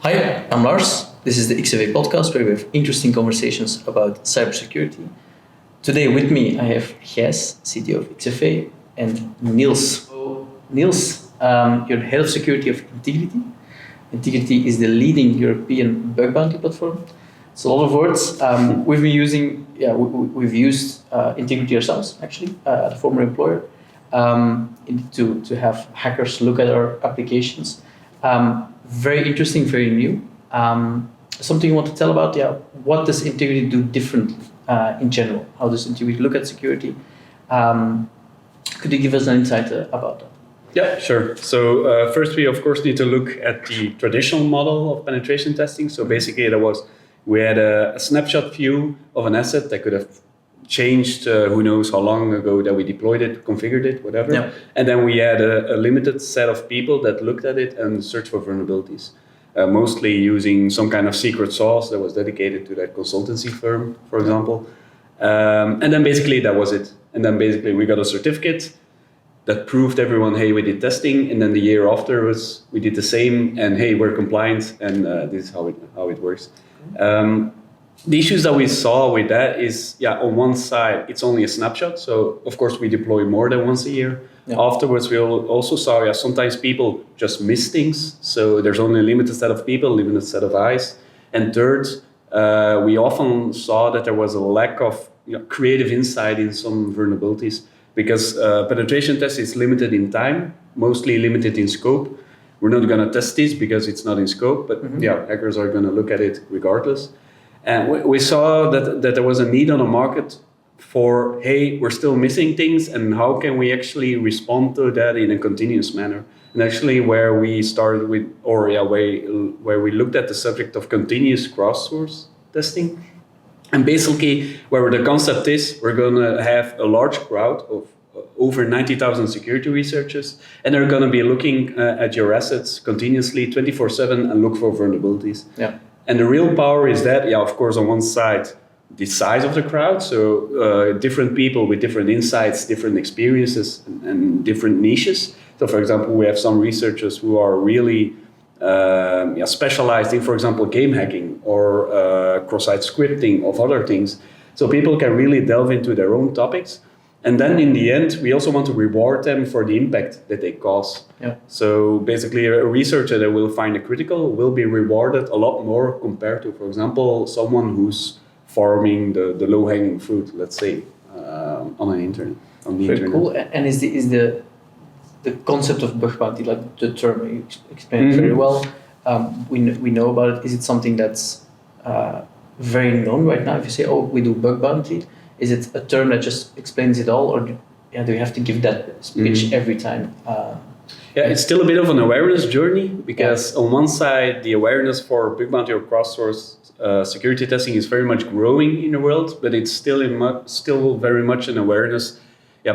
Hi, I'm Lars. This is the XFA Podcast where we have interesting conversations about cybersecurity. Today with me I have Gijs, CTO of XFA, and Niels. Niels, you're the head of security of Intigriti. Intigriti is the leading European bug bounty platform. It's a lot of words. We've used Intigriti ourselves, actually, the former employer, to have hackers look at our applications. Very interesting, very new. Something you want to tell about? What does Intigriti do differently in general? How does Intigriti look at security? Could you give us an insight about that? Yeah, sure. So first we of course need to look at the traditional model of penetration testing. So basically we had a snapshot view of an asset that could have changed who knows how long ago that we deployed it, configured it, whatever. Yeah. And then we had a limited set of people that looked at it and searched for vulnerabilities. Mostly using some kind of secret sauce that was dedicated to that consultancy firm, for example. And then basically that was it. And then basically we got a certificate that proved everyone, hey, we did testing. And then the year afterwards, we did the same. And hey, we're compliant. And this is how it works. The issues that we saw with that is, on one side, it's only a snapshot. So, of course, we deploy more than once a year. Yeah. Afterwards, we also saw, sometimes people just miss things. So there's only a limited set of people, limited set of eyes. And third, we often saw that there was a lack of creative insight in some vulnerabilities because penetration test is limited in time, mostly limited in scope. We're not going to test this because it's not in scope, but hackers are going to look at it regardless. And we saw that there was a need on the market for, hey, we're still missing things, and how can we actually respond to that in a continuous manner? And actually where we started with, where we looked at the subject of continuous cross-source testing. And basically where the concept is, we're going to have a large crowd of over 90,000 security researchers, and they're going to be looking at your assets continuously 24/7 and look for vulnerabilities. Yeah. And the real power is that, of course, on one side, the size of the crowd. So different people with different insights, different experiences, and different niches. So, for example, we have some researchers who are really specialized in, for example, game hacking or cross-site scripting of other things. So people can really delve into their own topics. And then in the end, we also want to reward them for the impact that they cause. Yeah. So basically a researcher that will find it critical will be rewarded a lot more compared to, for example, someone who's farming the low-hanging fruit, let's say, on the internet. Very cool. And is the concept of bug bounty, like the term you explained very well, we know about it. Is it something that's very known right now? If you say, we do bug bounty, is it a term that just explains it all, or do you have to give that speech every time? It's still a bit of an awareness journey because on one side, the awareness for bug bounty or cross-source security testing is very much growing in the world, but it's still very much an awareness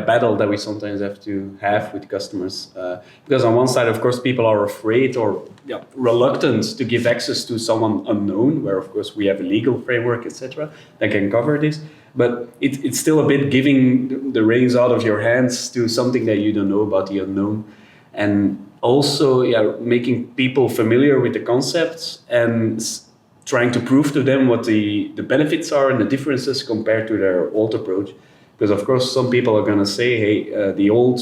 battle that we sometimes have to have with customers. Because on one side, of course, people are afraid or reluctant to give access to someone unknown, where, of course, we have a legal framework, etc., that can cover this. But it's still a bit giving the reins out of your hands to something that you don't know about the unknown. And also making people familiar with the concepts and trying to prove to them what the benefits are and the differences compared to their old approach. Because, of course, some people are going to say, hey, the old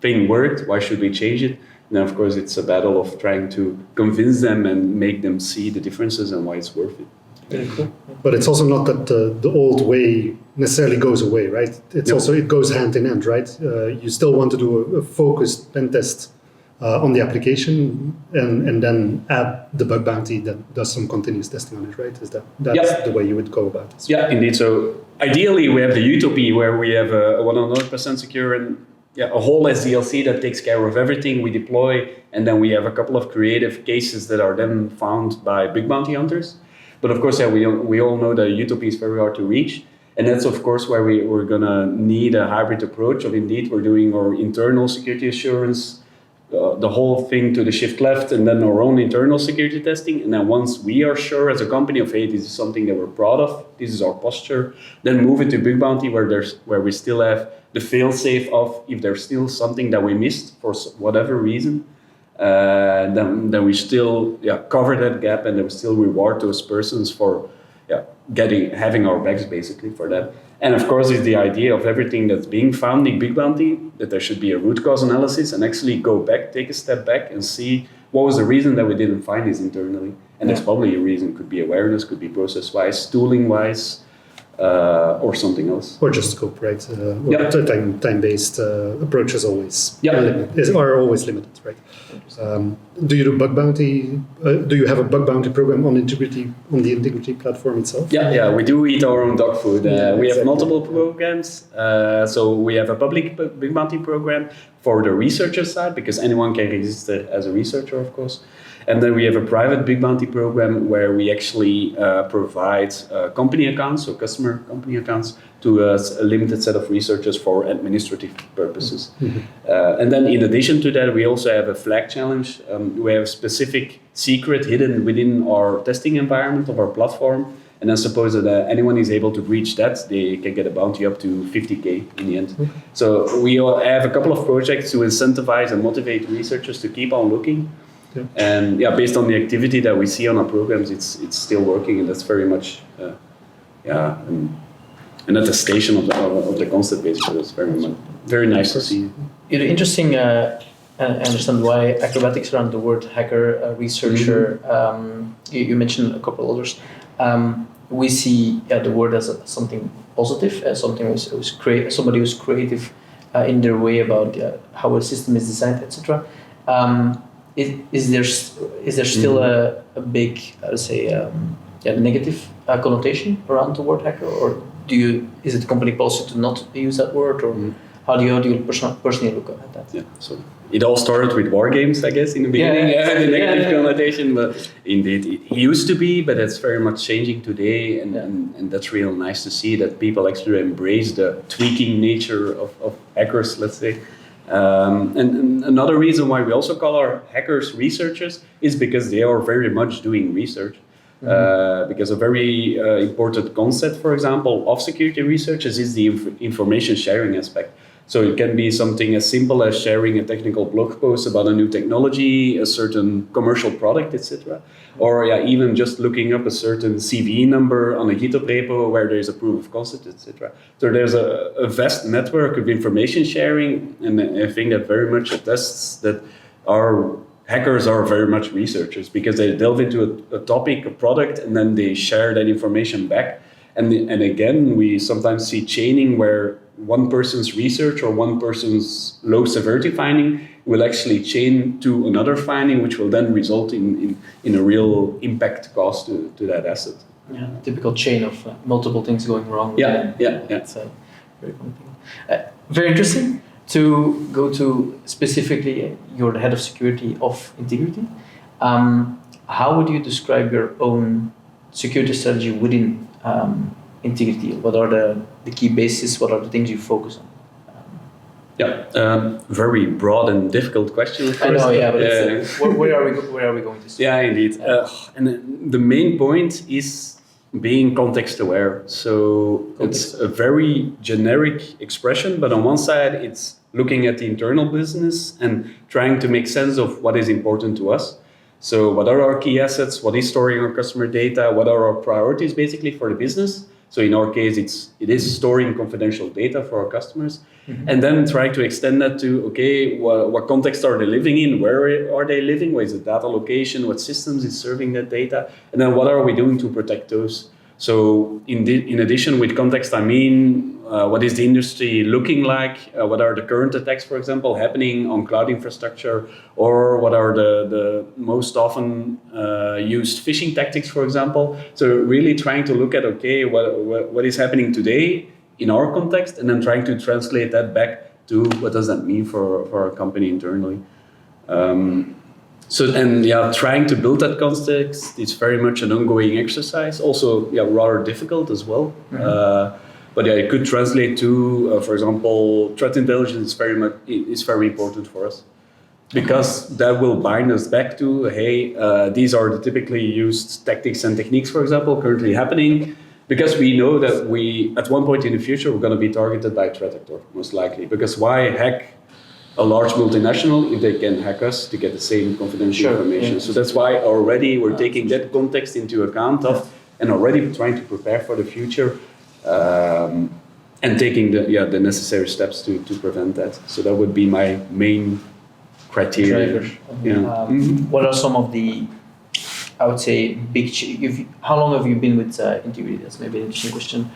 thing worked, why should we change it? And then, of course, it's a battle of trying to convince them and make them see the differences and why it's worth it. Very cool. But it's also not that the old way necessarily goes away, right? It's also, it goes hand in hand, right? You still want to do a focused pen test on the application and then add the bug bounty that does some continuous testing on it, right? That's the way you would go about it? Yeah, indeed. So ideally, we have the utopia where we have a 100% secure and a whole SDLC that takes care of everything we deploy, and then we have a couple of creative cases that are then found by big bounty hunters. But of course, we all know that utopia is very hard to reach. And that's, of course, where we're going to need a hybrid approach of indeed we're doing our internal security assurance, the whole thing to the shift left, and then our own internal security testing. And then once we are sure as a company of, hey, this is something that we're proud of, this is our posture, then move it to big bounty where we still have the fail-safe of if there's still something that we missed for whatever reason. then we still cover that gap, and then we still reward those persons for having our backs basically for that. And of course, it's the idea of everything that's being found in Big Bounty, that there should be a root cause analysis and actually go back, take a step back and see what was the reason that we didn't find this internally. And there's probably a reason. Could be awareness, could be process-wise, tooling-wise, or something else. Or just scope, right? Time-based approaches are always limited, right? Do you do bug bounty? Do you have a bug bounty program on Intigriti, on the Intigriti platform itself? Yeah, we do eat our own dog food. We exactly. have multiple programs. So we have a public bug bounty program for the researcher side, because anyone can register as a researcher, of course. And then we have a private big bounty program where we actually provide company accounts, so customer company accounts, to a limited set of researchers for administrative purposes. Mm-hmm. And then in addition to that, we also have a flag challenge. We have a specific secret hidden within our testing environment of our platform. And then suppose that anyone is able to breach that, they can get a bounty up to 50K in the end. Mm-hmm. So we have a couple of projects to incentivize and motivate researchers to keep on looking. Yeah. And based on the activity that we see on our programs, it's still working, and that's very much an attestation of the concept. Basically, that's very nice to see. It's interesting. I understand why acrobatics around the word hacker, researcher. Mm-hmm. You mentioned a couple others. We see the word as something positive, as something somebody who's creative in their way about how a system is designed, etc. Is there still a big, I would say, negative connotation around the word hacker, or is it company policy to not use that word, or how do you personally look at that? Yeah, so it all started with war games, I guess, in the beginning, the negative connotation, but indeed it used to be, but it's very much changing today, and that's real nice to see that people actually embrace the tweaking nature of hackers, let's say. And another reason why we also call our hackers researchers is because they are very much doing research. Mm-hmm. Because a very important concept, for example, of security researchers is the information sharing aspect. So it can be something as simple as sharing a technical blog post about a new technology, a certain commercial product, etc. Or even just looking up a certain CVE number on a GitHub repo where there's a proof of concept, etc. So there's a vast network of information sharing, and I think that very much attests that our hackers are very much researchers, because they delve into a topic, a product, and then they share that information back. And again, we sometimes see chaining where one person's research or one person's low severity finding will actually chain to another finding, which will then result in a real impact cost to that asset. Yeah, typical chain of multiple things going wrong. It's a very common thing. Very interesting to go to specifically, you're the head of security of Intigriti. How would you describe your own security strategy within Intigriti? What are the key bases? What are the things you focus on? Very broad and difficult question. Of course. I know, but where are we going to see? Yeah, indeed. And the main point is being context aware. So it's a very generic expression, but on one side, it's looking at the internal business and trying to make sense of what is important to us. So what are our key assets? What is storing our customer data? What are our priorities basically for the business? So in our case, it is storing confidential data for our customers, and then try to extend that to, what context are they living in? Where are they living? Where is the data location? What systems is serving that data? And then what are we doing to protect those? So in addition with context, I mean, what is the industry looking like? What are the current attacks, for example, happening on cloud infrastructure? Or what are the most often used phishing tactics, for example? So really trying to look at, what is happening today in our context, and then trying to translate that back to what does that mean for our company internally. Trying to build that context is very much an ongoing exercise. Also, rather difficult as well. But it could translate to, for example, threat intelligence is very important for us, because that will bind us back to, these are the typically used tactics and techniques, for example, currently happening, because we know that at one point in the future, we're going to be targeted by a threat actor, most likely. Because why hack a large multinational if they can hack us to get the same confidential information. Yeah. So that's why already we're taking that context into account and already trying to prepare for the future and taking the necessary steps to prevent that. So that would be my main criteria. What are some of the, I would say, big? How long have you been with Intigriti? That's maybe an interesting question.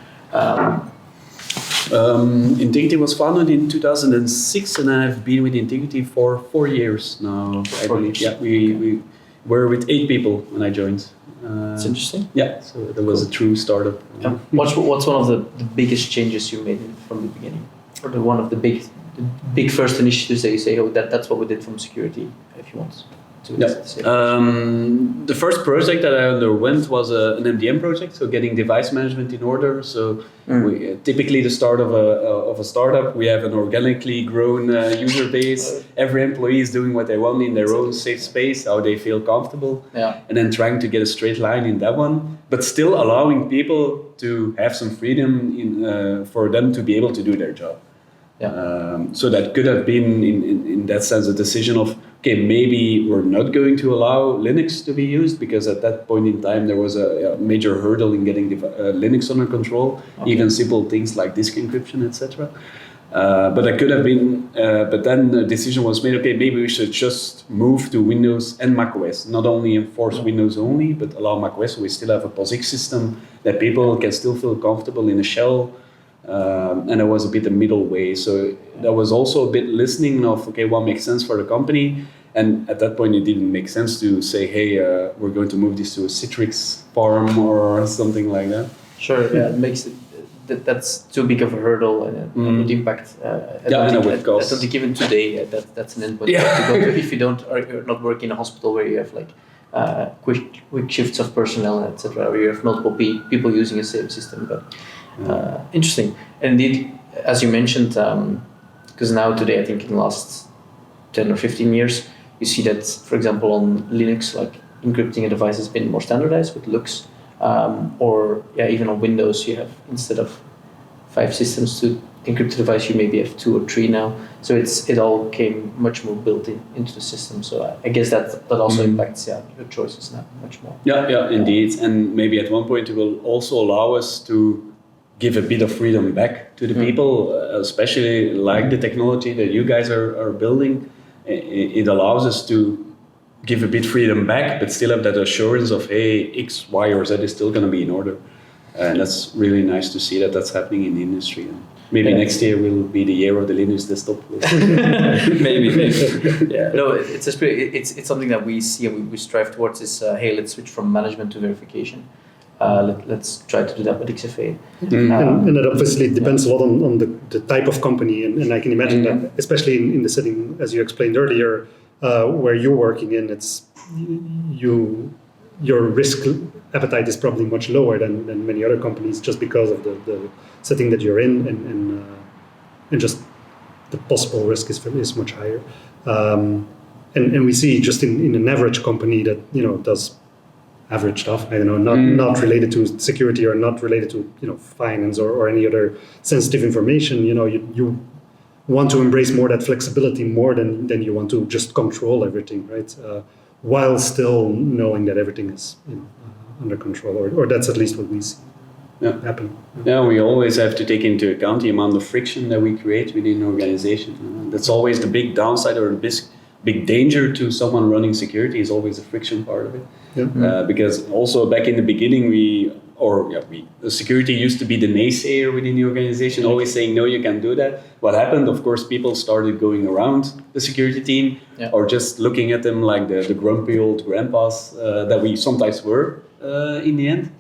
Intigriti was founded in 2006, and I've been with Intigriti for 4 years now. I believe. Yeah, we were with 8 people when I joined. It's interesting. Yeah, so that was a true startup. Yeah. What's one of the biggest changes you made from the beginning, or one of the big first initiatives that you say, that's what we did from security, if you want to say? The first project that I underwent was an MDM project, so getting device management in order. So we, typically the start of a startup, we have an organically grown user base. Every employee is doing what they want in their own safe space, how they feel comfortable, and then trying to get a straight line in that one, but still allowing people to have some freedom for them to be able to do their job. So that could have been, in that sense, a decision of, okay, maybe we're not going to allow Linux to be used, because at that point in time there was a major hurdle in getting Linux under control, even simple things like disk encryption, etc. But that could have been, but then the decision was made, okay, maybe we should just move to Windows and macOS, not only enforce Windows only, but allow macOS, so we still have a POSIX system that people can still feel comfortable in a shell. And it was a bit a middle way. So that was also a bit listening of, okay, what makes sense for the company. And at that point, it didn't make sense to say, hey, we're going to move this to a Citrix farm or something like that. Sure, it makes it, that's too big of a hurdle and it would impact. I don't think even today that's an endpoint to go to if you you're not working in a hospital where you have like quick shifts of personnel, etc., or you have multiple people using the same system. But interesting. And indeed, as you mentioned, because now today, I think in the last 10 or 15 years, you see that, for example, on Linux, like encrypting a device has been more standardized with LUKS, or even on Windows, you have, instead of 5 systems to encrypt the device, you maybe have 2 or 3 now. So it all came much more built into the system. So I guess that also impacts your choices now much more. Yeah, indeed. And maybe at one point it will also allow us to give a bit of freedom back to the people, especially like the technology that you guys are building. It allows us to give a bit freedom back, but still have that assurance of, hey, X, Y, or Z is still going to be in order. And that's really nice to see that that's happening in the industry. And maybe next year will be the year of the Linux desktop. maybe. Yeah. No, it's something that we see and we strive towards is, hey, let's switch from management to verification. Let's try to do that with XFA. And that obviously depends a lot on the type of company. And I can imagine that, especially in the setting, as you explained earlier, where you're working in, it's your risk appetite is probably much lower than many other companies, just because of the setting that you're in, and just the possible risk is much higher. And we see just in an average company that does average stuff, I don't know, not related to security or not related to finance or any other sensitive information. You want to embrace more that flexibility more than you want to just control everything, right? While still knowing that everything is under control, or that's at least what we see happen. Yeah, we always have to take into account the amount of friction that we create within an organization. That's always the big downside or the big danger to someone running security is always the friction part of it. Because also back in the beginning, the security used to be the naysayer within the organization, always saying, no, you can't do that. What happened, of course, people started going around the security team or just looking at them like the grumpy old grandpas that we sometimes were in the end.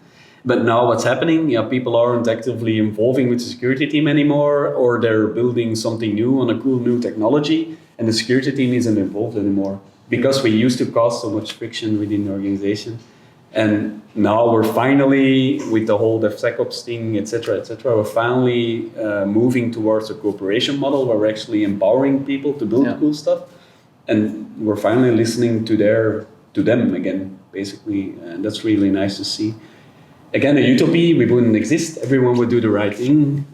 But now what's happening, people aren't actively involving with the security team anymore, or they're building something new on a cool new technology, and the security team isn't involved anymore because we used to cause so much friction within the organization. And now we're finally, with the whole DevSecOps thing, etc., we're finally moving towards a cooperation model where we're actually empowering people to build cool stuff. And we're finally listening to them again, basically. And that's really nice to see. Again, a utopia, we wouldn't exist. Everyone would do the right thing.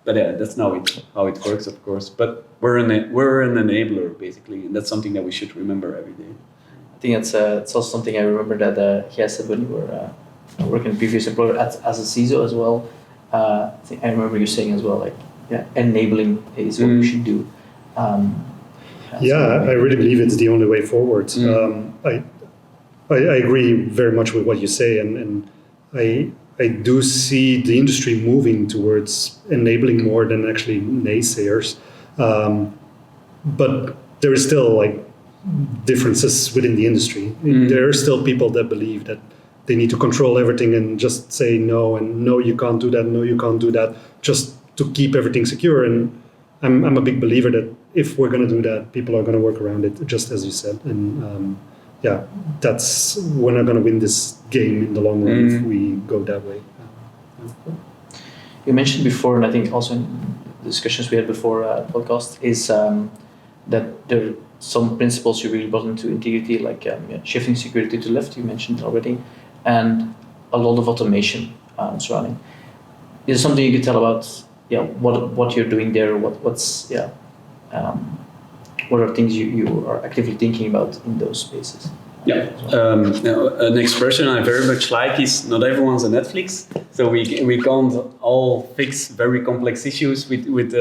But yeah, that's now how it works, of course. But we're an enabler basically, and that's something that we should remember every day. I think it's also something I remember that he has said when you were working in previous employer as a CISO as well. I remember you saying as well, like, enabling is what we should do. I really believe it's the only way forward. I agree very much with what you say, and I do see the industry moving towards enabling more than actually naysayers. But there is still like differences within the industry. There are still people that believe that they need to control everything and just say no, and no, you can't do that, no, you can't do that, just to keep everything secure. And I'm a big believer that if we're going to do that, people are going to work around it, just as you said. And that's we're not going to win this game in the long run if we go that way. You mentioned before, and I think also in the discussions we had before podcast, is that there are some principles you really brought into Intigriti, like shifting security to left, you mentioned already, and a lot of automation surrounding. Is there something you could tell about what you're doing there? What are things you are actively thinking about in those spaces? Yeah. An expression I very much like is not everyone's a Netflix. So we can't all fix very complex issues with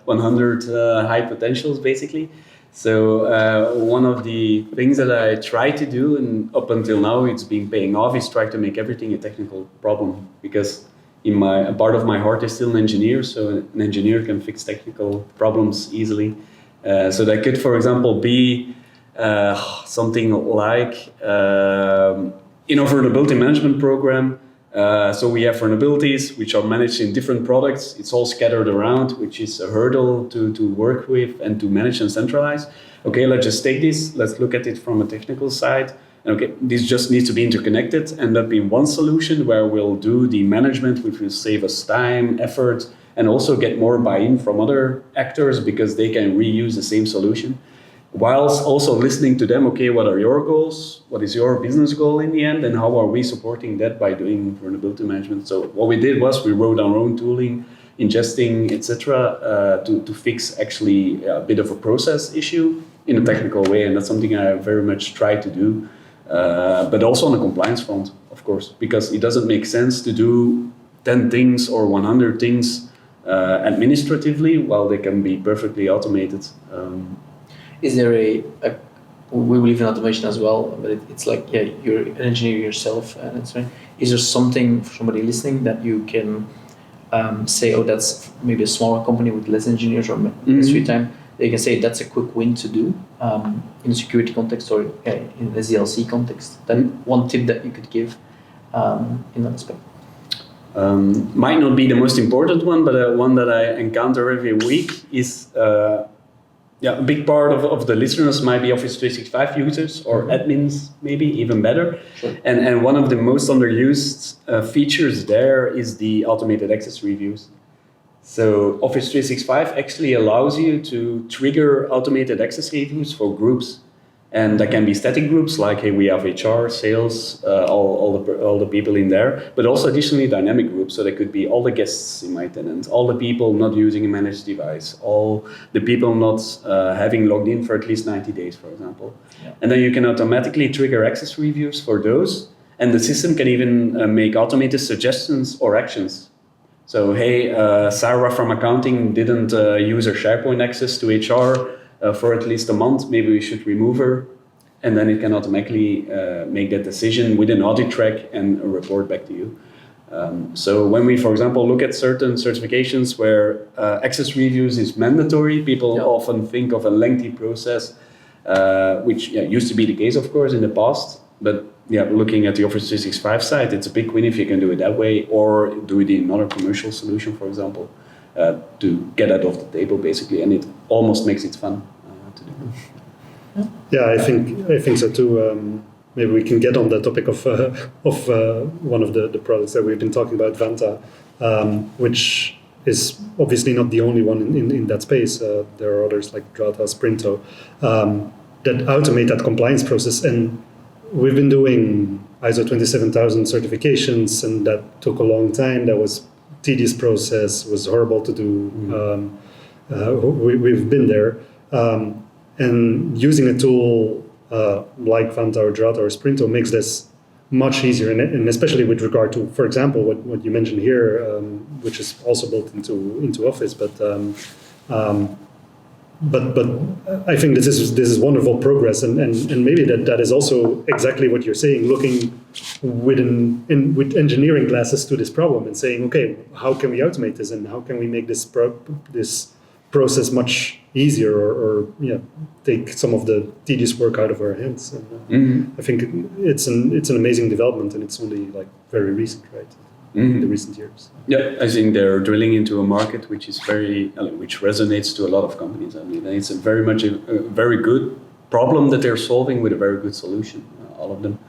100 high potentials, basically. So one of the things that I try to do, and up until now it's been paying off, is try to make everything a technical problem. Because a part of my heart is still an engineer, so an engineer can fix technical problems easily. So that could, for example, be something like in our vulnerability management program. So we have vulnerabilities which are managed in different products. It's all scattered around, which is a hurdle to work with and to manage and centralize. Okay, let's just take this. Let's look at it from a technical side. Okay, this just needs to be interconnected, and that be one solution where we'll do the management, which will save us time, effort, and also get more buy-in from other actors because they can reuse the same solution. Whilst also listening to them, okay, what are your goals? What is your business goal in the end? And how are we supporting that by doing vulnerability management? So what we did was we wrote our own tooling, ingesting, etc., to fix actually a bit of a process issue in a technical way. And that's something I very much try to do. But also on the compliance front, of course, because it doesn't make sense to do 10 things or 100 things administratively while they can be perfectly automated. Is there we believe in automation as well, but it's like, you're an engineer yourself, and it's right. Is there something for somebody listening that you can say, that's maybe a smaller company with less engineers or less free time, they can say that's a quick win to do in a security context or in a ZLC context? That one tip that you could give in that aspect? Might not be the most important one, but one that I encounter every week is a big part of the listeners might be Office 365 users or admins, maybe even better. Sure. And one of the most underused features there is the automated access reviews. So Office 365 actually allows you to trigger automated access reviews for groups. And that can be static groups like, hey, we have HR, sales, all the people in there, but also additionally dynamic groups. So there could be all the guests in my tenant, all the people not using a managed device, all the people not having logged in for at least 90 days, for example. Yeah. And then you can automatically trigger access reviews for those. And the system can even make automated suggestions or actions. So, hey, Sarah from accounting didn't use her SharePoint access to HR for at least a month, maybe we should remove her. And then it can automatically make that decision with an audit track and a report back to you. So when we, for example, look at certain certifications where access reviews is mandatory, people often think of a lengthy process, which used to be the case, of course, in the past. But looking at the Office 365 side, it's a big win if you can do it that way, or do it in another commercial solution, for example, to get that off the table, basically. And it almost makes it fun to do. Yeah, I think so too. Maybe we can get on the topic of one of the products that we've been talking about, Vanta, which is obviously not the only one in that space. There are others like Drata, Sprinto, that automate that compliance process. And we've been doing ISO 27000 certifications, and that took a long time. That was tedious process, was horrible to do. We've been there. And using a tool like Vanta or Drata or Sprinto makes this much easier, and especially with regard to, for example, what you mentioned here, which is also built into Office. But I think this is wonderful progress, and maybe that is also exactly what you're saying, looking with engineering glasses to this problem and saying, okay, how can we automate this, and how can we make this process much easier, or take some of the tedious work out of our hands. I think it's an amazing development, and it's only like very recent, right? In the recent years. Yeah, I think they're drilling into a market which is which resonates to a lot of companies. I mean, it's very much a very good problem that they're solving with a very good solution, all of them.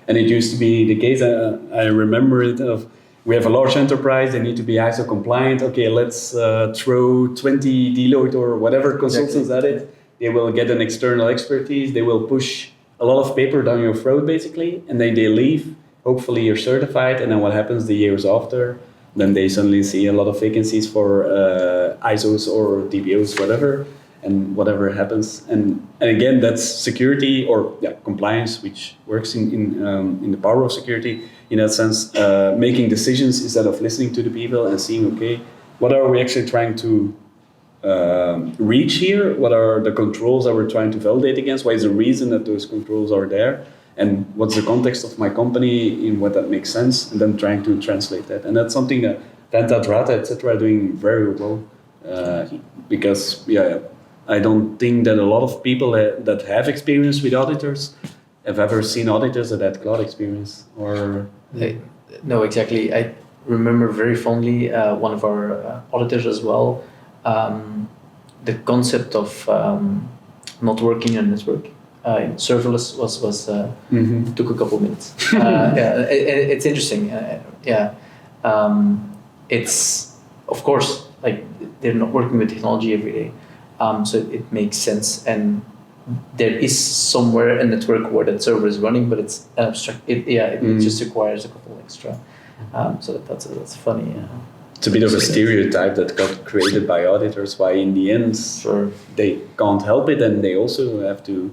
And it used to be the case. I remember it of. We have a large enterprise, they need to be ISO compliant. Okay, let's throw 20 Deloitte or whatever consultants at it. They will get an external expertise. They will push a lot of paper down your throat, basically, and then they leave. Hopefully you're certified, and then what happens the years after? Then they suddenly see a lot of vacancies for ISOs or DBOs, whatever, and whatever happens. And again, that's security or compliance, which works in the power of security. In that sense, making decisions instead of listening to the people and seeing, okay, what are we actually trying to reach here? What are the controls that we're trying to validate against? What is the reason that those controls are there? And what's the context of my company in what that makes sense? And then trying to translate that. And that's something that Vanta, Drata, etc. are doing very well. Because, I don't think that a lot of people that have experience with auditors have ever seen auditors that had cloud experience or... No, exactly. I remember very fondly one of our auditors as well. The concept of not working on network, serverless was took a couple of minutes. It's interesting. It's of course like they're not working with technology every day, so it makes sense. And there is somewhere a network where that server is running, but it's an abstract. It just requires a couple extra. So that's funny. Yeah. It's a bit of a stereotype that got created by auditors. Why in the end they can't help it, and they also have to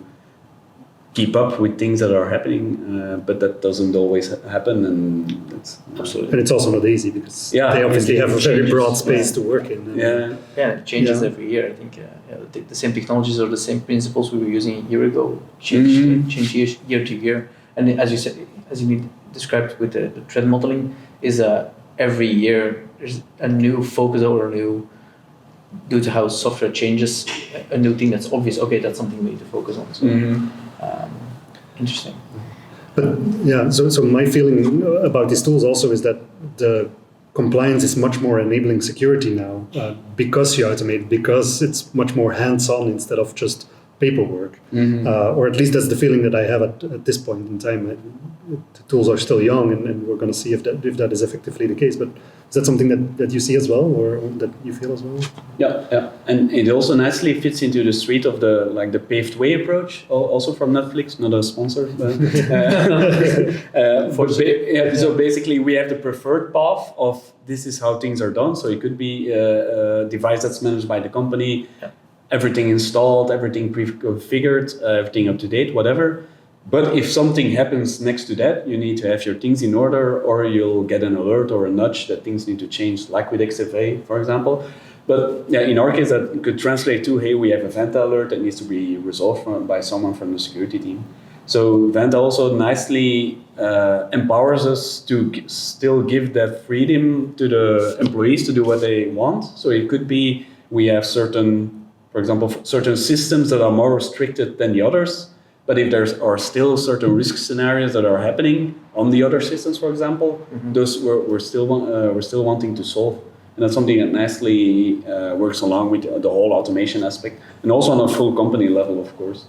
keep up with things that are happening. But that doesn't always happen, and that's absolutely. And it's also not easy because they obviously have a very broad space to work in. It changes every year. I think the same technologies or the same principles we were using a year ago change year to year. And as you said, as you described with the trend modeling, is every year there's a new focus or a new, due to how software changes, a new thing that's obvious. Okay, that's something we need to focus on. So, interesting. But so my feeling about these tools also is that the compliance is much more enabling security now because you automate, because it's much more hands-on instead of just paperwork. Or at least that's the feeling that I have at this point in time. The tools are still young, and we're going to see if that is effectively the case. But is that something that you see as well, or that you feel as well? Yeah, and it also nicely fits into the street of the paved way approach, also from Netflix, not a sponsor. So basically, we have the preferred path of this is how things are done. So it could be a device that's managed by the company. Yeah. Everything installed, everything pre-configured, everything up to date, whatever. But if something happens next to that, you need to have your things in order, or you'll get an alert or a nudge that things need to change, like with XFA, for example. But in our case, that could translate to, hey, we have a Vanta alert that needs to be resolved by someone from the security team. So Vanta also nicely empowers us to still give that freedom to the employees to do what they want. So it could be we have for example, certain systems that are more restricted than the others. But if there are still certain risk scenarios that are happening on the other systems, for example, those we're still wanting to solve. And that's something that nicely works along with the whole automation aspect, and also on a full company level, of course,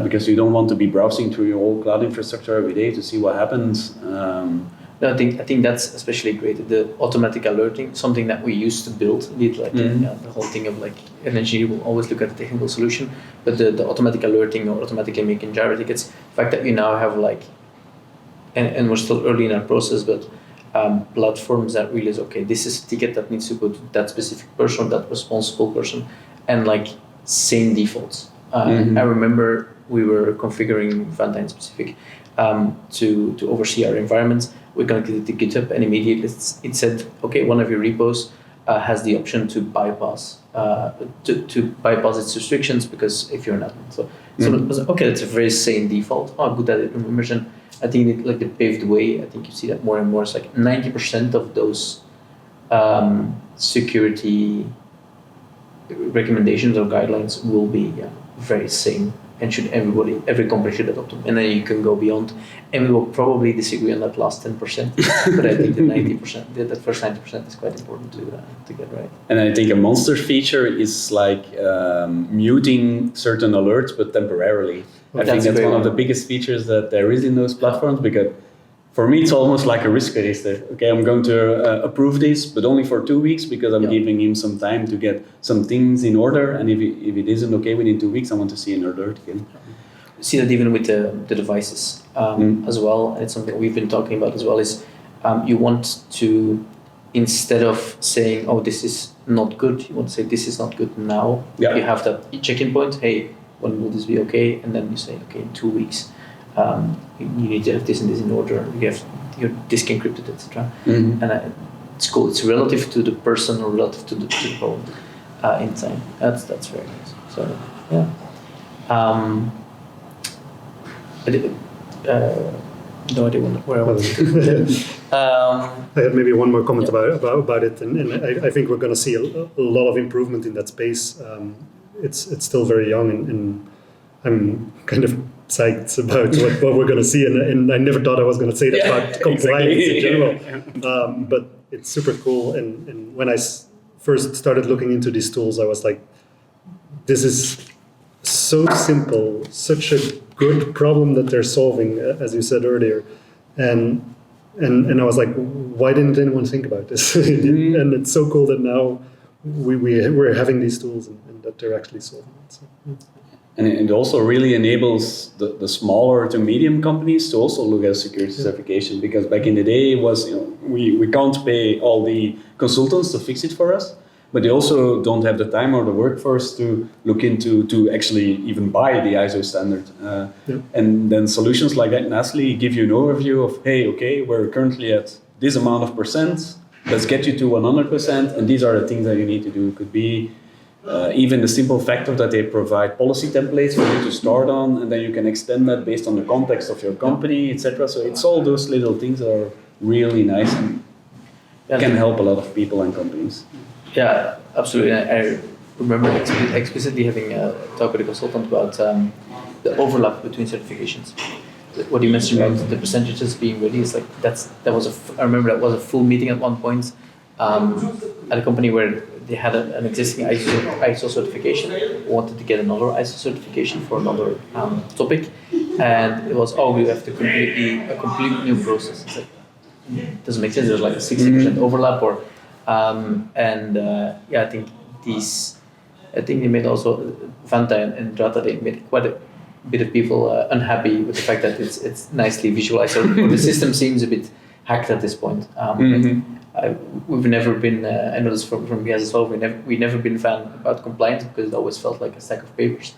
because you don't want to be browsing through your whole cloud infrastructure every day to see what happens. I think that's especially great. The automatic alerting, something that we used to build, the whole thing of like an engineer will always look at the technical solution, but the automatic alerting or automatically making Jira tickets, the fact that you now have and we're still early in our process, but platforms that realize, okay, this is a ticket that needs to go to that specific person, that responsible person, and like same defaults. I remember we were configuring Valentine specific to oversee our environments. We connected it to GitHub, and immediately it said, okay, one of your repos has the option to bypass to bypass its restrictions, because if you're an admin. So it was okay. It's a very sane default. Oh, good that it remembers, and I think it paved the way. I think you see that more and more. It's like 90% of those security recommendations or guidelines will be very sane, and every company should adopt them. And then you can go beyond, and we will probably disagree on that last 10%, but I think the 90%, that first 90% is quite important to get right. And I think a monster feature is like muting certain alerts, but temporarily. I think that's one of the biggest features that there is in those platforms, because for me, it's almost like a risk register. Okay, I'm going to approve this, but only for 2 weeks, because I'm giving him some time to get some things in order. And if it isn't okay within 2 weeks, I want to see an alert again. See that even with the devices as well. And it's something we've been talking about as well, is you want to, instead of saying, oh, this is not good, you want to say, this is not good now. Yeah. You have that check-in point. Hey, when will this be okay? And then you say, okay, in 2 weeks. You need to have this and this in order. You have your disk encrypted, etc. And it's cool. It's relative to the person or relative to the problem in time. That's very nice. So yeah. No idea where I was. I had maybe one more comment about it, and I think we're going to see a lot of improvement in that space. It's still very young, and I'm kind of psyched about what we're going to see, and I never thought I was going to say that about compliance in general. But it's super cool, and when I first started looking into these tools, I was like, this is so simple, such a good problem that they're solving, as you said earlier, and I was like, why didn't anyone think about this? And it's so cool that now we're having these tools and that they're actually solving it. So, And it also really enables the smaller to medium companies to also look at security certification, because back in the day it was, we can't pay all the consultants to fix it for us, but they also don't have the time or the workforce to look into to actually even buy the ISO standard. And then solutions like that, Nasli, give you an overview of, hey, okay, we're currently at this amount of percent, let's get you to 100%, and these are the things that you need to do. It could be even the simple factor that they provide policy templates for you to start on, and then you can extend that based on the context of your company, etc. So it's all those little things that are really nice and can help a lot of people and companies. Yeah, absolutely. I remember explicitly having a talk with a consultant about the overlap between certifications. What you mentioned about the percentages being ready is like I remember that was a full meeting at one point at a company where they had an existing ISO certification, wanted to get another ISO certification for another topic, and it was, we have to a complete new process. It's like, it doesn't make sense. There's like a 60% overlap, or I think they made also Vanta and Drata, they made quite a bit of people unhappy with the fact that it's nicely visualized, or the system seems a bit hacked at this point. We've never been, I know this from you guys as well, we've never been a fan about compliance, because it always felt like a stack of papers.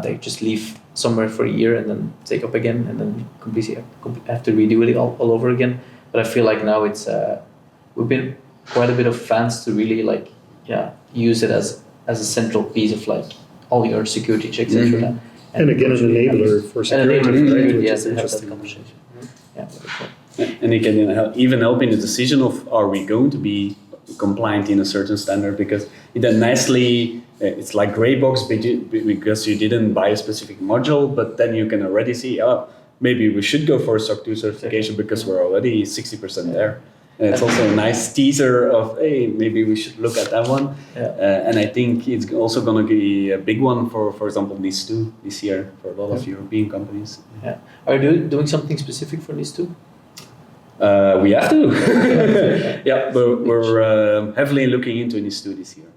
They just leave somewhere for a year and then take up again, and then completely have to redo it all over again. But I feel like now we've been quite a bit of fans to really use it as a central piece of like all your security checks, etc. And again, an enabler for security. Yes, to have that conversation. Yeah, and it can even help in the decision of, are we going to be compliant in a certain standard? Because it then nicely, it's like gray box because you didn't buy a specific module, but then you can already see, maybe we should go for a SOC 2 certification because we're already 60% there. And it's also a nice teaser of, hey, maybe we should look at that one. And I think it's also going to be a big one for example, NIS2 this year for a lot of European companies. Yeah. Are you doing something specific for NIS2? We have to. We're heavily looking into NIS2 this year.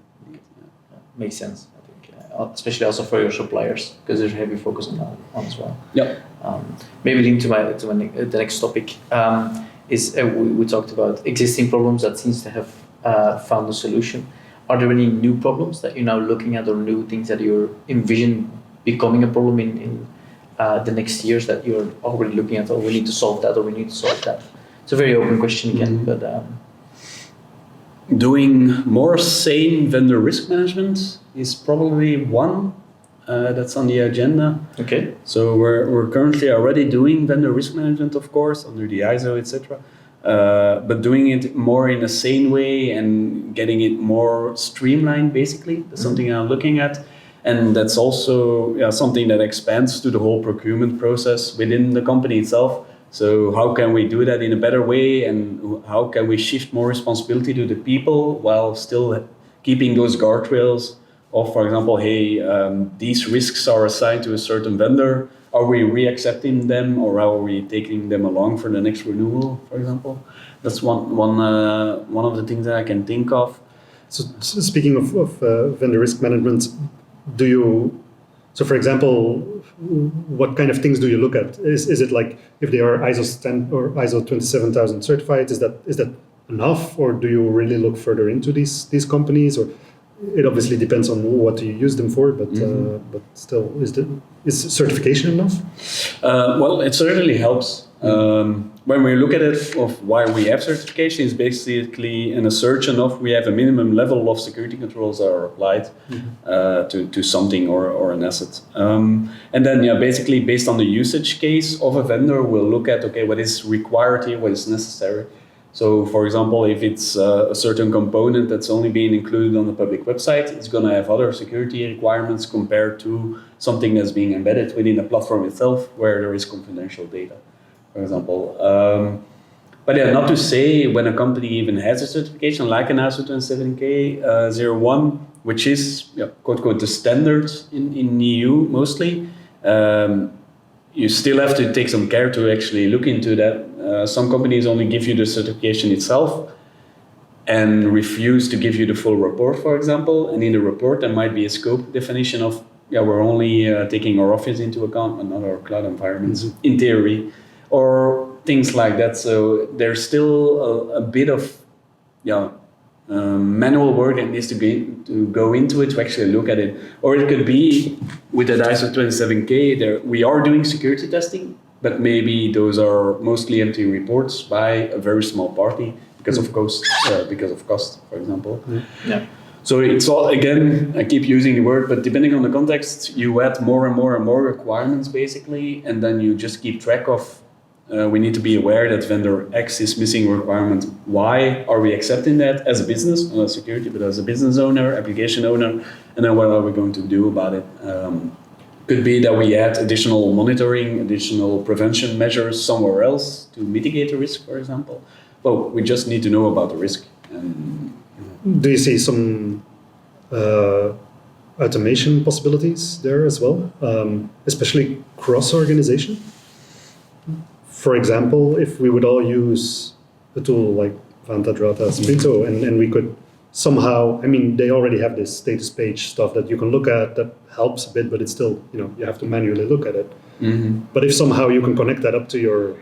Makes sense, I think, especially also for your suppliers, because there's a heavy focus on that as well. Yeah. Maybe link to the next topic. is we talked about existing problems that seems to have found a solution. Are there any new problems that you're now looking at, or new things that you envision becoming a problem in the next years that you're already looking at, or we need to solve that, or we need to solve that? It's a very open question again, but... Doing more sane vendor risk management is probably one that's on the agenda. Okay. So we're currently already doing vendor risk management, of course, under the ISO, etc. But doing it more in a sane way and getting it more streamlined, basically. That's something I'm looking at. And that's also something that expands to the whole procurement process within the company itself. So how can we do that in a better way, and how can we shift more responsibility to the people while still keeping those guardrails of, for example, hey, these risks are assigned to a certain vendor. Are we re-accepting them, or are we taking them along for the next renewal, for example? That's one of the things that I can think of. So speaking of vendor risk management, so for example, what kind of things do you look at? Is it like if they are ISO 10 or ISO 27000 certified, is that enough, or do you really look further into these companies? Or it obviously depends on what you use them for, but still, is certification enough? Well, it certainly helps. When we look at it, of why we have certification is basically an assertion of we have a minimum level of security controls that are applied to something or an asset. And then, basically based on the usage case of a vendor, we'll look at, okay, what is required here, what is necessary. So, for example, if it's a certain component that's only being included on the public website, it's going to have other security requirements compared to something that's being embedded within the platform itself, where there is confidential data, for example. But not to say when a company even has a certification like an ISO 27001, which is quote unquote the standard in EU mostly, you still have to take some care to actually look into that. Some companies only give you the certification itself and refuse to give you the full report, for example. And in the report, there might be a scope definition of, we're only taking our office into account and not our cloud environments, in theory, or things like that. So there's still a bit of manual work that needs to go into it to actually look at it. Or it could be with the ISO 27K, we are doing security testing, but maybe those are mostly empty reports by a very small party because of cost, for example. Yeah. So it's all, again, I keep using the word, but depending on the context, you add more and more and more requirements basically, and then you just keep track of, we need to be aware that vendor X is missing a requirement. Why are we accepting that as a business, not as security, but as a business owner, application owner, and then what are we going to do about it? Could be that we add additional monitoring, additional prevention measures somewhere else to mitigate the risk, for example. Well, we just need to know about the risk. Do you see some automation possibilities there as well, especially cross-organization? For example, if we would all use a tool like Vanta, Drata, Sprinto, and we could somehow, they already have this status page stuff that you can look at that helps a bit, but it's still, you have to manually look at it. Mm-hmm. But if somehow you can connect that up to your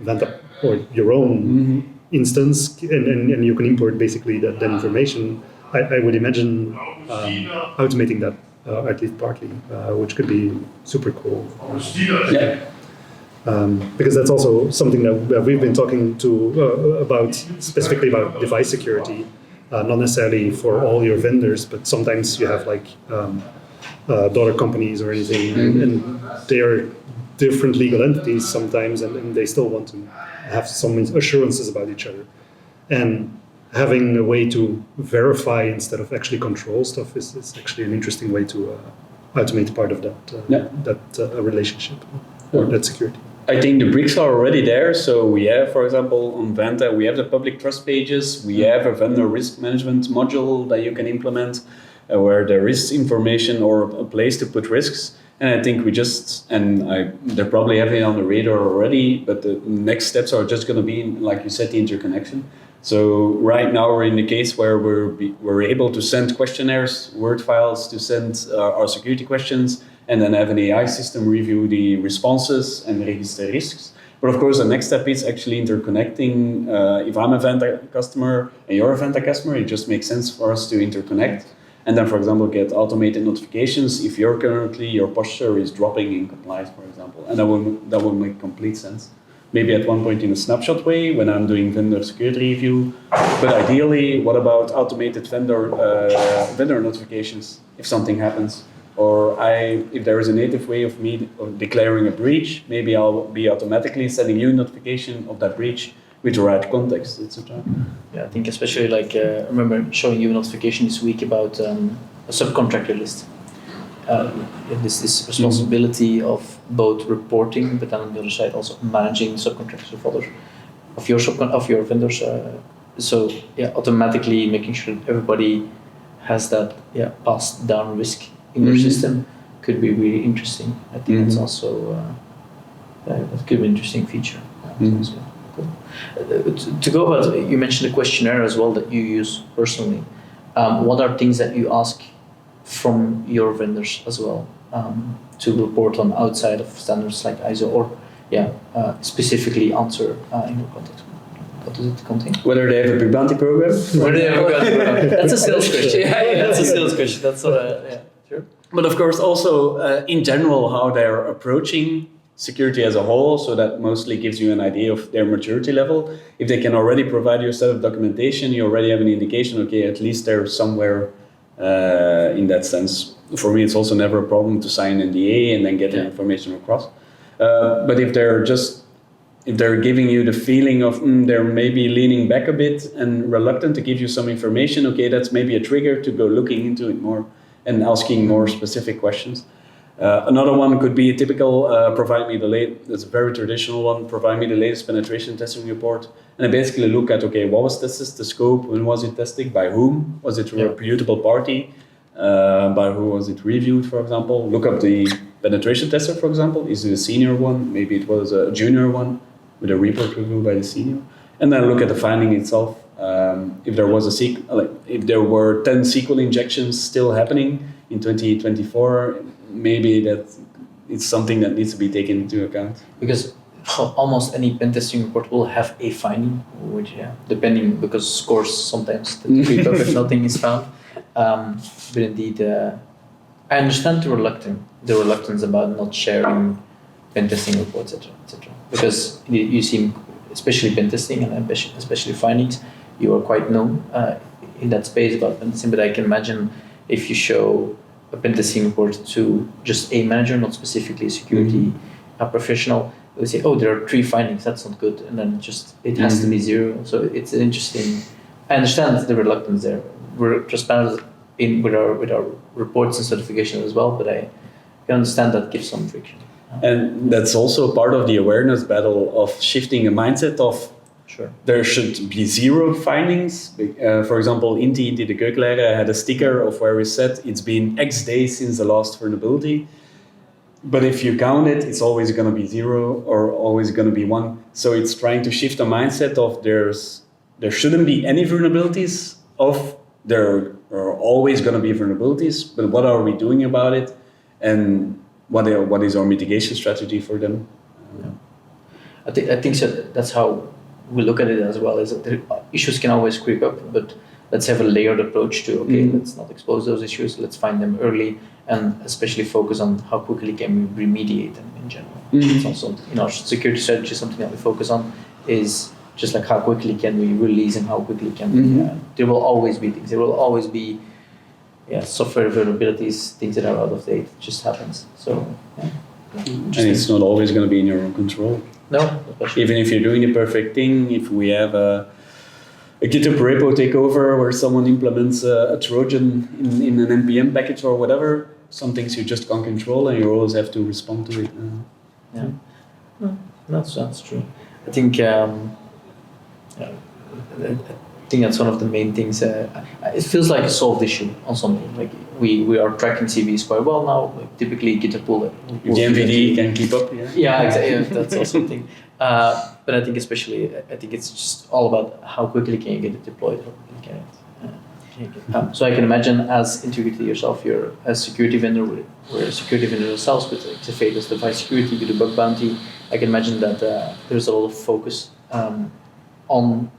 Vanta or your own instance, and you can import basically that information, I would imagine automating that at least partly, which could be super cool. Yeah. Because that's also something that we've been talking to about, specifically about device security, not necessarily for all your vendors, but sometimes you have like daughter companies or anything, and they are different legal entities sometimes, and they still want to have some assurances about each other. And having a way to verify instead of actually control stuff is actually an interesting way to automate part of that relationship or that security. I think the bricks are already there. So we have, for example, on Vanta, we have the public trust pages. We have a vendor risk management module that you can implement where there is information or a place to put risks. And I think they're probably having it on the radar already, but the next steps are just going to be, like you said, the interconnection. So right now we're in the case where we're able to send questionnaires, Word files to send our security questions, and then have an AI system review the responses and register risks. But of course, the next step is actually interconnecting. If I'm a Vanta customer and you're a Vanta customer, it just makes sense for us to interconnect. And then, for example, get automated notifications if your posture is dropping in compliance, for example. And that will make complete sense. Maybe at one point in a snapshot way when I'm doing vendor security review. But ideally, what about automated vendor notifications if something happens? Or if there is a native way of me declaring a breach, maybe I'll be automatically sending you a notification of that breach with the right context, etc. Yeah, I think especially like I remember showing you a notification this week about a subcontractor list. This responsibility of both reporting, but then on the other side also managing subcontractors of your vendors. So automatically making sure that everybody has that passed down risk in your system could be really interesting. I think it's also that could be an interesting feature. Cool. To go about, you mentioned the questionnaire as well that you use personally. What are things that you ask from your vendors as well to report on outside of standards like ISO or specifically answer in your context? What does it contain? Whether they have a big bounty program? Whether they have a bounty program. That's a sales question. That's a sales question. That's sure. But of course also in general how they're approaching security as a whole, so that mostly gives you an idea of their maturity level. If they can already provide you a set of documentation, you already have an indication, okay, at least they're somewhere in that sense. For me, it's also never a problem to sign an NDA and then get the information across. But if they're giving you the feeling of they're maybe leaning back a bit and reluctant to give you some information, okay, that's maybe a trigger to go looking into it more and asking more specific questions. Another one could be a typical, that's a very traditional one, provide me the latest penetration testing report. And I basically look at, okay, what was tested, the scope, when was it tested, by whom? Was it a reputable party? By who was it reviewed, for example? Look up the penetration tester, for example. Is it a senior one? Maybe it was a junior one with a report review by the senior. And then look at the finding itself. If there were 10 SQL injections still happening in 2024, maybe that it's something that needs to be taken into account. Because almost any pen testing report will have a finding, which depending, because scores sometimes creep up if nothing is found. But indeed, I understand the reluctance about not sharing pen testing reports, etc. Because you seem, especially pen testing and especially findings, you are quite known in that space about pen testing. But I can imagine if you show a pen testing report to just a manager, not specifically a security professional, they would say, "Oh, there are 3 findings. That's not good," and then it has to be 0. So it's interesting. I understand the reluctance there. We're transparent with our reports and certification as well, but I can understand that gives some friction. And that's also part of the awareness battle of shifting a mindset of there should be 0 findings. For example, Intigriti, the Keukenlehrer, had a sticker of where we said it's been X days since the last vulnerability. But if you count it, it's always going to be 0 or always going to be 1. So it's trying to shift a mindset of there shouldn't be any vulnerabilities, of there are always going to be vulnerabilities, but what are we doing about it? And what is our mitigation strategy for them? I think so. That's how we look at it as well. Is that the issues can always creep up, but let's have a layered approach to let's not expose those issues. Let's find them early, and especially focus on how quickly can we remediate them in general. It's also in our security strategy something that we focus on is just like how quickly can we release and how quickly can we. There will always be things. There will always be software vulnerabilities, things that are out of date. It just happens. So and it's not always going to be in your own control. No, even if you're doing the perfect thing, if we have a GitHub repo takeover where someone implements a Trojan in an NPM package or whatever, some things you just can't control and you always have to respond to it. That's true. I think that's one of the main things. It feels like a solved issue on something. Like we are tracking CVs quite well now. Like typically GitHub will the MVD can keep up. Yeah, exactly. That's also a thing. But I think it's just all about how quickly can you get it deployed. How quickly can it. So I can imagine as Intigriti yourself, you're a security vendor. We're a security vendor ourselves, but XFA does device security, we do bug bounty. I can imagine that there's a lot of focus on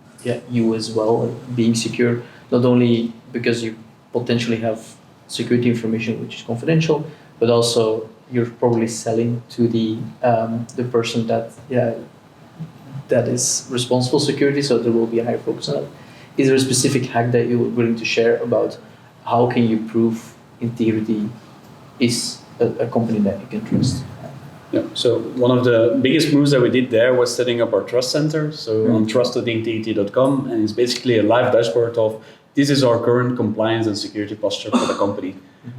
you as well, being secure, not only because you potentially have security information which is confidential, but also you're probably selling to the person that is responsible for security, so there will be a higher focus on it. Is there a specific hack that you're willing to share about how can you prove Intigriti is a company that you can trust? Yeah. So one of the biggest moves that we did there was setting up our trust center. So on trust.intigriti.com, and it's basically a live dashboard of this is our current compliance and security posture for the company.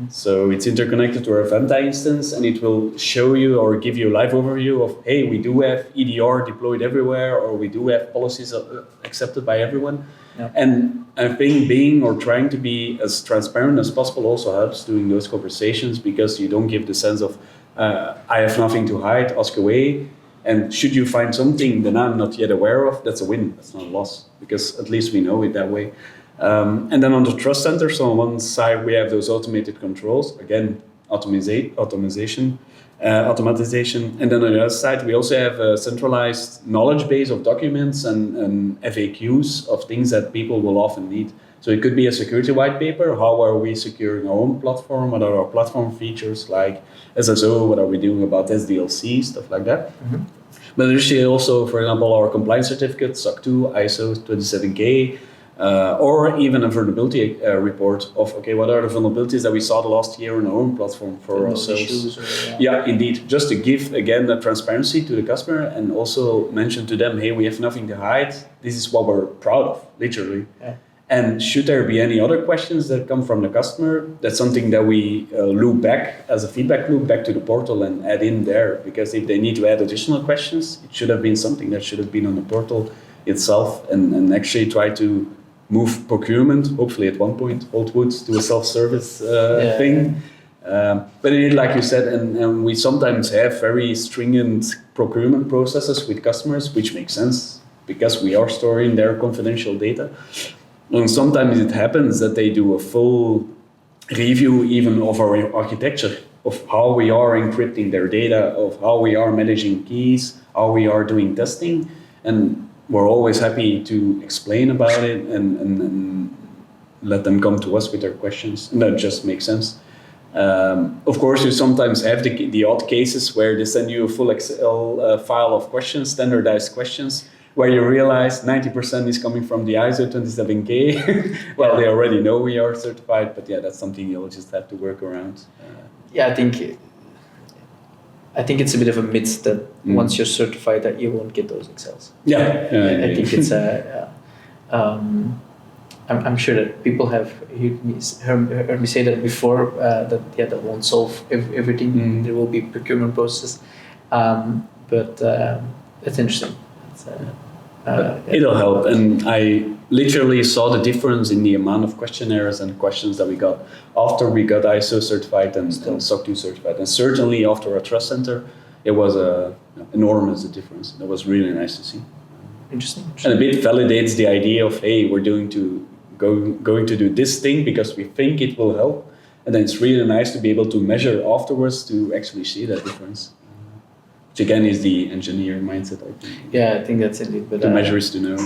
So it's interconnected to our Venta instance, and it will show you or give you a live overview of, hey, we do have EDR deployed everywhere, or we do have policies accepted by everyone. Yeah. And I think being or trying to be as transparent as possible also helps doing those conversations, because you don't give the sense of, I have nothing to hide, ask away. And should you find something that I'm not yet aware of, that's a win, that's not a loss, because at least we know it that way. And then on the trust center, so on one side we have those automated controls, again, automatization. And then on the other side, we also have a centralized knowledge base of documents and FAQs of things that people will often need. So it could be a security white paper. How are we securing our own platform? What are our platform features like SSO? What are we doing about SDLC? Stuff like that. But there's also, for example, our compliance certificate, SOC 2, ISO 27K, or even a vulnerability report of, okay, what are the vulnerabilities that we saw the last year on our own platform for ourselves? Yeah, indeed. Just to give, again, that transparency to the customer and also mention to them, hey, we have nothing to hide. This is what we're proud of, literally. Yeah. And should there be any other questions that come from the customer, that's something that we loop back as a feedback loop back to the portal and add in there. Because if they need to add additional questions, it should have been something that should have been on the portal itself, and actually try to move procurement, hopefully at one point, old woods, to a self-service thing. But it, like you said, and we sometimes have very stringent procurement processes with customers, which makes sense because we are storing their confidential data. And sometimes it happens that they do a full review even of our architecture, of how we are encrypting their data, of how we are managing keys, how we are doing testing. And we're always happy to explain about it and let them come to us with their questions. And that just makes sense. Of course, you sometimes have the odd cases where they send you a full Excel file of questions, standardized questions, where you realize 90% is coming from the ISO 27K. Well, they already know we are certified, but yeah, that's something you'll just have to work around. I think it's a bit of a myth that once you're certified that you won't get those Excels. I think it's I'm sure that people have heard me say that before, that won't solve everything. There will be procurement process, but it's interesting. It'll help, and I literally saw the difference in the amount of questionnaires and questions that we got after we got ISO certified and SOC 2 certified, and certainly after our trust center, it was enormous difference. That was really nice to see. Interesting. And a bit validates the idea of, hey, we're going to do this thing because we think it will help, and then it's really nice to be able to measure afterwards to actually see that difference. Which again is the engineer mindset, I think. Yeah, I think that's indeed. But the measure is to know.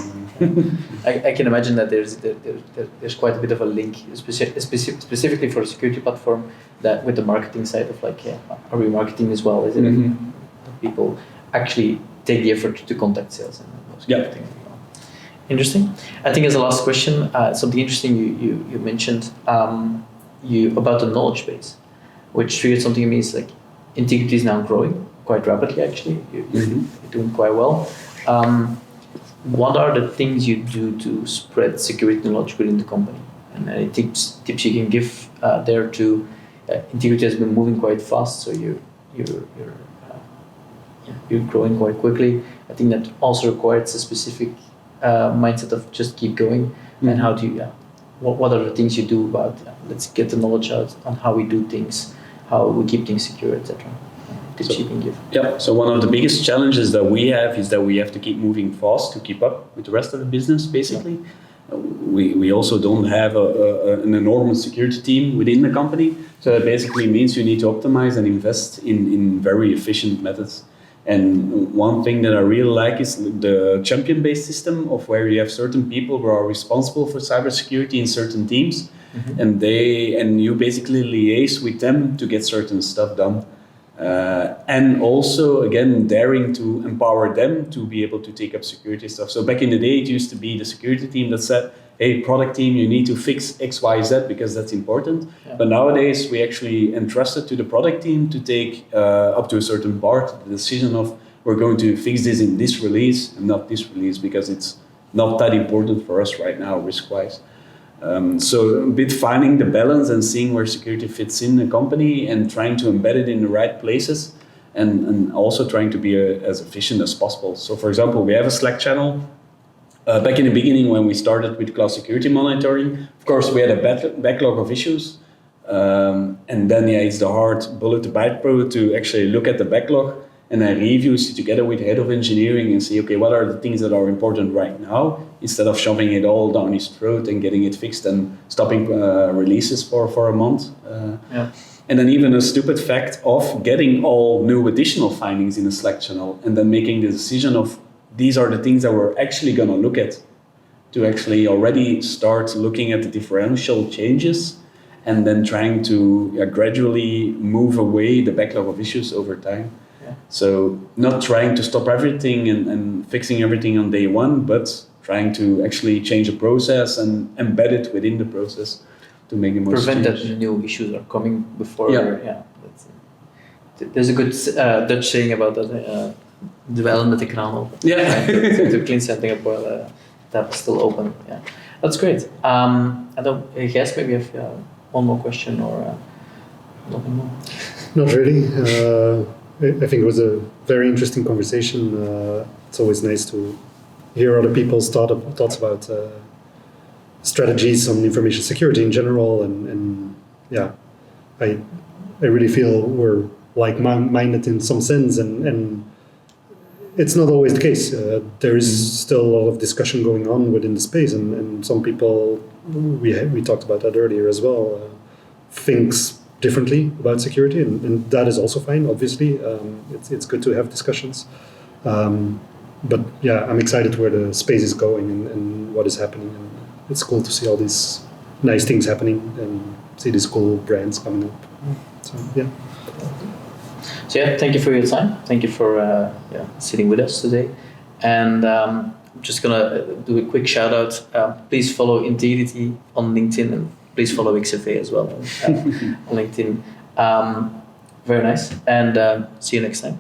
I can imagine that there's quite a bit of a link, specifically for a security platform, that with the marketing side of are we marketing as well? Is it that people actually take the effort to contact sales and those kind of things? Interesting. I think as a last question, something interesting you mentioned about the knowledge base, which triggered something in me. Is like Intigriti is now growing quite rapidly, actually. You're doing quite well. What are the things you do to spread security knowledge within the company? And any tips you can give there to Intigriti has been moving quite fast, so you're growing quite quickly. I think that also requires a specific mindset of just keep going. And how do you what are the things you do about let's get the knowledge out on how we do things, how we keep things secure, etc. So one of the biggest challenges that we have is that we have to keep moving fast to keep up with the rest of the business, basically. We also don't have an enormous security team within the company. So that basically means you need to optimize and invest in very efficient methods. And one thing that I really like is the champion-based system of where you have certain people who are responsible for cybersecurity in certain teams, and you basically liaise with them to get certain stuff done. And also, again, daring to empower them to be able to take up security stuff. So back in the day, it used to be the security team that said, hey, product team, you need to fix X, Y, Z because that's important. Yeah. But nowadays, we actually entrusted to the product team to take up to a certain part the decision of we're going to fix this in this release and not this release because it's not that important for us right now, risk-wise. So a bit finding the balance and seeing where security fits in the company and trying to embed it in the right places and also trying to be as efficient as possible. So for example, we have a Slack channel. Back in the beginning when we started with cloud security monitoring, of course we had a backlog of issues. And then it's the hard bullet to bite pro to actually look at the backlog and then review, sit together with the head of engineering and say, okay, what are the things that are important right now, instead of shoving it all down his throat and getting it fixed and stopping releases for a month. And then even a stupid fact of getting all new additional findings in a Slack channel and then making the decision of these are the things that we're actually going to look at, to actually already start looking at the differential changes and then trying to gradually move away the backlog of issues over time. So not trying to stop everything and fixing everything on day one, but trying to actually change the process and embed it within the process to make the most prevent change. that new issues are coming before. There's a good Dutch saying about that. Dwellen met de kraan open. Yeah. To clean something up while the tap is still open. Yeah, that's great. I don't guess maybe you have one more question or nothing more. Not really. I think it was a very interesting conversation. It's always nice to hear other people's thoughts about strategies on information security in general, and I really feel we're like-minded in some sense, and it's not always the case. There is still a lot of discussion going on within the space, and some people, we talked about that earlier as well, thinks differently about security, and that is also fine, obviously. It's good to have discussions. But yeah, I'm excited where the space is going and what is happening. And it's cool to see all these nice things happening and see these cool brands coming up. So yeah. So yeah, thank you for your time. Thank you for sitting with us today. And I'm just gonna do a quick shout out. Please follow Intigriti on LinkedIn, and please follow XFA as well on LinkedIn. Very nice, and see you next time.